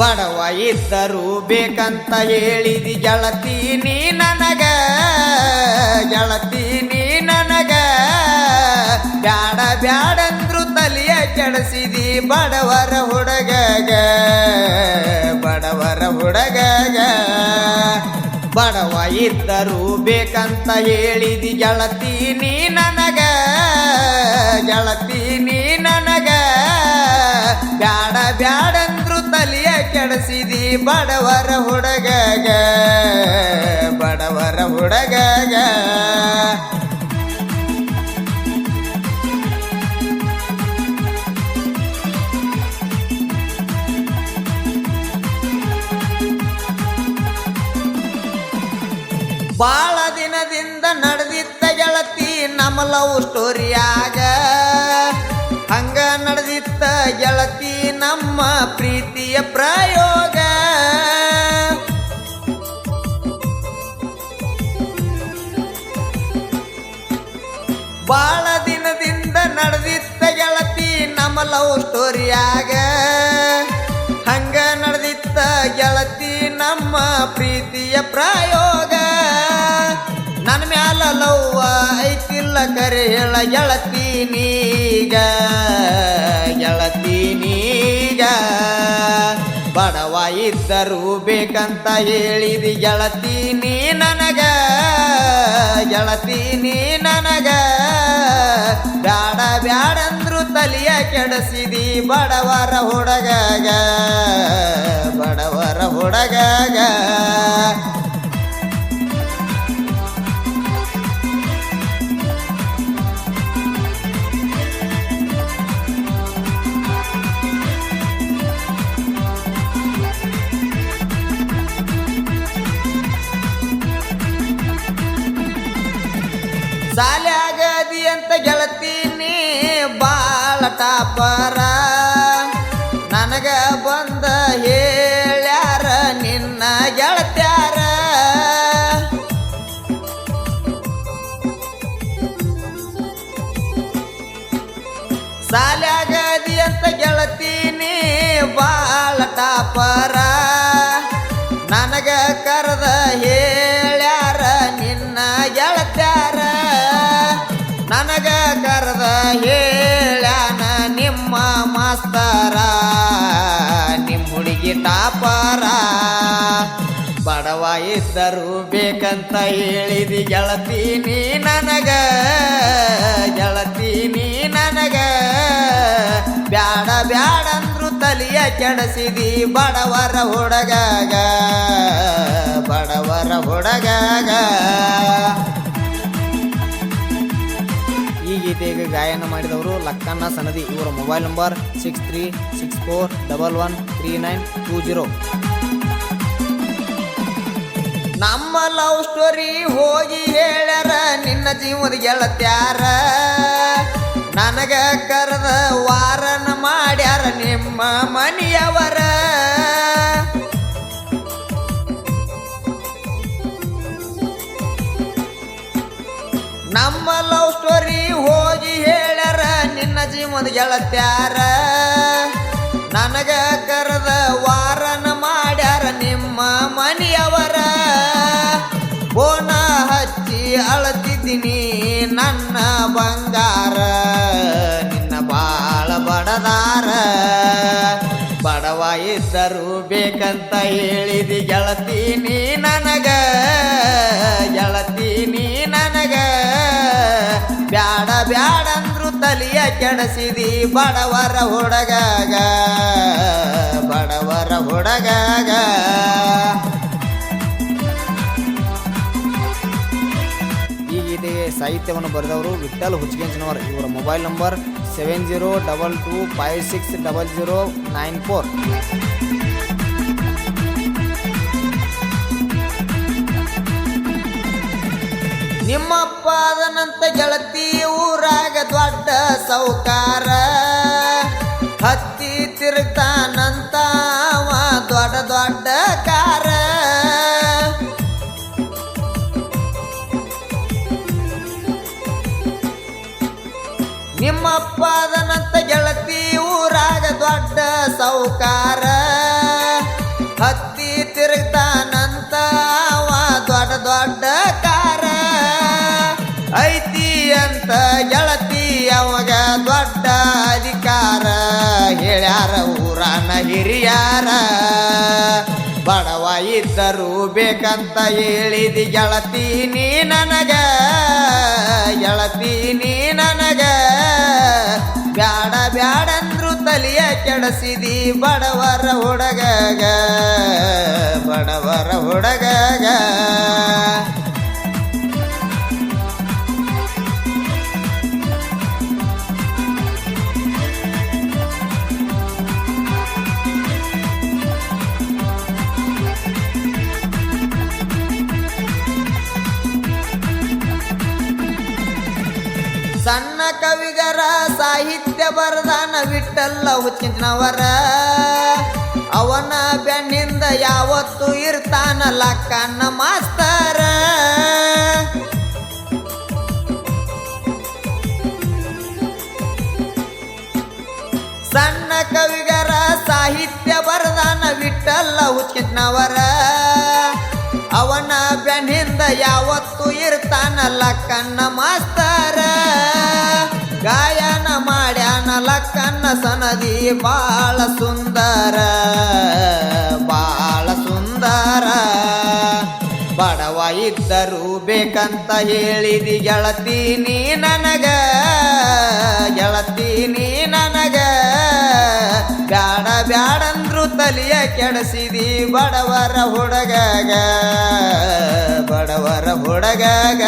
ಬಡವ ಇದ್ದರೂ ಬೇಕಂತ ಹೇಳಿದಿ ಗೆಳತಿ ನೀ ನನಗ ಗೆಳತಿ ನೀ ನನಗ ಬ್ಯಾಡ ಬ್ಯಾಡಂದ್ರು ತಲೆಯ ಕೆಡಿಸಿದಿ ಬಡವರ ಹುಡುಗಗ ಬಡವರ ಹುಡುಗಗ ಬಡವ ಇದ್ದರೂ ಬೇಕಂತ ಹೇಳಿದಿ ಗೆಳತಿ ನೀ ನನಗ ಗೆಳತಿ ನೀ ನನಗ ಬ್ಯಾಡ ಬ್ಯಾಡಂದ್ರು ತಲೆಯ ಕೆಡಿಸಿದಿ ಬಡವರ ಹುಡುಗಗ ಬಡವರ ಹುಡುಗಗ ಬಾಳ ದಿನದಿಂದ ನಡೆದಿತ್ತ ಗೆಳತಿ ನಮ್ಮ ಲವ್ ಸ್ಟೋರಿಯಾಗ ಹಂಗ ನಡೆದಿತ್ತ ಗೆಳತಿ ನಮ್ಮ ಪ್ರೀತಿಯ ಪ್ರಯೋಗ ಬಾಳ ದಿನದಿಂದ ನಡೆದಿತ್ತ ಗೆಳತಿ ನಮ್ಮ ಲವ್ ಸ್ಟೋರಿಯಾಗ ಹಂಗ ನಡೆದಿತ್ತ ಗೆಳತಿ ನಮ್ಮ ಪ್ರೀತಿಯ ಪ್ರಯೋಗ ನನ್ನ ಮ್ಯಾಲ ಲವ್ವ ಐತಿಲ್ಲ ಕರೆ ಹೇಳ ಗೆಳತಿ ನೀಗ ಗೆಳತಿ ನೀಗ ಬಡವ ಇದ್ದರೂ ಬೇಕಂತ ಹೇಳಿದಿ ಗೆಳತಿ ನೀ ನನಗ ಗೆಳತಿ ನೀ ನನಗ ಬ್ಯಾಡ ಬ್ಯಾಡಂದ್ರು ತಲೆಯ ಕೆಡಿಸಿದಿ ಬಡವರ ಹುಡುಗಗ ಬಡವರ ಹುಡುಗಗ ಸಾಲ್ಯಾಗದಿ ಅಂತ ಗೆಳತಿ ನೀ ಬಾಳ ಟಾಪರ ನನಗ ಬಂದ ಹೇಳ್ಯಾರ ನಿನ್ನ ಗೆಳತ್ಯಾರ ಸಾಲ್ಯಾಗದಿ ಅಂತ ಗೆಳತಿ ನೀ ಬಾಳ ಟಾಪರ ನನಗ ಕರೆದ ಹೇಳ್ಯಾರ ನಿನ್ನ ಗೆಳತ್ಯಾರ ನನಗ ಕರೆದ ಹೇಳ್ಯಾನ ನಿಮ್ಮ ಮಾಸ್ತರ ನಿಮ್ಮ ಹುಡುಗಿ ಟಾಪರ ಬಡವ ಇದ್ದರೂ ಬೇಕಂತ ಹೇಳಿದಿ ಗೆಳತಿ ನೀ ನನಗ ಗೆಳತಿ ನೀ ನನಗ ಬ್ಯಾಡ ಬ್ಯಾಡಂದ್ರು ತಲೆಯ ಕೆಡಿಸಿದಿ ಬಡವರ ಹುಡುಗಗ ಬಡವರ ಹುಡುಗಗ ಈ ಗೀತೆಗೆ ಗಾಯನ ಮಾಡಿದವರು ಲಕ್ಕಣ್ಣ ಸನದಿ. ಇವರ ಮೊಬೈಲ್ ನಂಬರ್ 6364113920. ನಮ್ಮ ಲವ್ ಸ್ಟೋರಿ ಹೋಗಿ ಹೇಳ್ಯಾರ ನಿನ್ನ ಜೀವದ ಗೆಳತ್ಯಾರ ನನಗ ಕರೆದ ವಾರನ ಮಾಡ್ಯಾರ ನಿಮ್ಮ ಮನೆಯವರ ನಮ್ಮ ಲವ್ ಸ್ಟೋರಿ ಹೋಗಿ ಹೇಳ್ಯಾರ ನಿನ್ನ ಜೀವದ ಗೆಳತ್ಯಾರ ನನಗ ಕರೆದ ವಾರನ ಮಾಡ್ಯಾರ ನಿಮ್ಮ ಮನೆಯವರ ಬೋನ ಹಚ್ಚಿ ಅಳತಿದ್ದೀನಿ ನನ್ನ ಬಂಗಾರ ನಿನ್ನ ಬಾಳ ಬಡದಾರ ಬಡವ ಇದ್ದರೂ ಬೇಕಂತ ಹೇಳಿದಿ ಗೆಳತಿ ನೀ ನನಗ ಗೆಳತಿ ನೀ ನನಗ ಬ್ಯಾಡ ಬ್ಯಾಡಂದ್ರು ತಲೆಯ ಕೆಡಿಸಿದಿ ಬಡವರ ಹುಡುಗಗ ಬಡವರ ಹುಡುಗಗ ಈ ಗೀತೆಗೆ ಸಾಹಿತ್ಯವನ್ನು ಬರೆದವರು ವಿಠ್ಠಲ್ ಹುಚ್ಚಗೇಂಚನವರ್. ಇವರ ಮೊಬೈಲ್ ನಂಬರ್ 7022560094. ನಿಮ್ಮಪ್ಪ ಅದನಂತ ಗೆಳತಿ ಊರಾಗ ದೊಡ್ಡ ಸೌಕಾರ ಹತ್ತಿ ತಿರುಗ್ತಾನಂತ ದೊಡ್ಡ ದೊಡ್ಡ ಕಾರ ನಿಮ್ಮಪ್ಪ ಅದನಂತ ಗೆಳತಿ ಊರಾಗ ದೊಡ್ಡ ಸೌಕಾರ ಗೆಳತಿ ಅವಾಗ ದೊಡ್ಡ ಅಧಿಕಾರ ಹೇಳ್ಯಾರ ಊರನ ಹಿರಿಯಾರ. ಬಡವ ಇದ್ದರು ಬೇಕಂತ ಹೇಳಿದಿ ಗೆಳತಿ ನೀ ನನಗ, ಗೆಳತಿ ನೀ ನನಗ. ಬ್ಯಾಡ ಬ್ಯಾಡಂದ್ರು ತಲಿಯ ಕೆಡಸಿದಿ ಬಡವರ ಹುಡುಗಗ, ಬಡವರ ಹುಡುಗಗ. ಸಣ್ಣ ಕವಿಗರ ಸಾಹಿತ್ಯ ಬರದಾನ ವಿಠ್ಠಲ ಹುಚ್ಚಿನವರ. ಅವನ ಬೆನ್ನಿಂದ ಯಾವತ್ತು ಇರ್ತಾನ ಲಕ್ಕನ್ನ ಮಾಸ್ತರ. ಸಣ್ಣ ಕವಿಗರ ಸಾಹಿತ್ಯ ಬರದಾನ ವಿಠ್ಠಲ ಹುಚ್ಚಿನವರ. ಅವನ ಬೆನ್ನಿಂದ ಯಾವತ್ತು ಇರ್ತಾನ ಲಕ್ಕನ್ನ ಮಾಸ್ತರ. ಗಾಯನ ಮಾಡ್ಯಾನ ಲಕ್ಕನ್ನ ಸನದಿ ಬಾಳ ಸುಂದರ, ಬಾಳ ಸುಂದರ. ಬಡವ ಇದ್ದರು ಬೇಕಂತ ಹೇಳಿದಿ ಗೆಳತಿ ನೀ ನನಗ, ಗೆಳತಿ ನೀ ನನಗ. ಬ್ಯಾಡ ಬ್ಯಾಡಂದ್ರು ತಲಿಯ ಕೆಡಸಿದಿ ಬಡವರ ಹುಡುಗಗ, ಬಡವರ ಹುಡುಗಗ.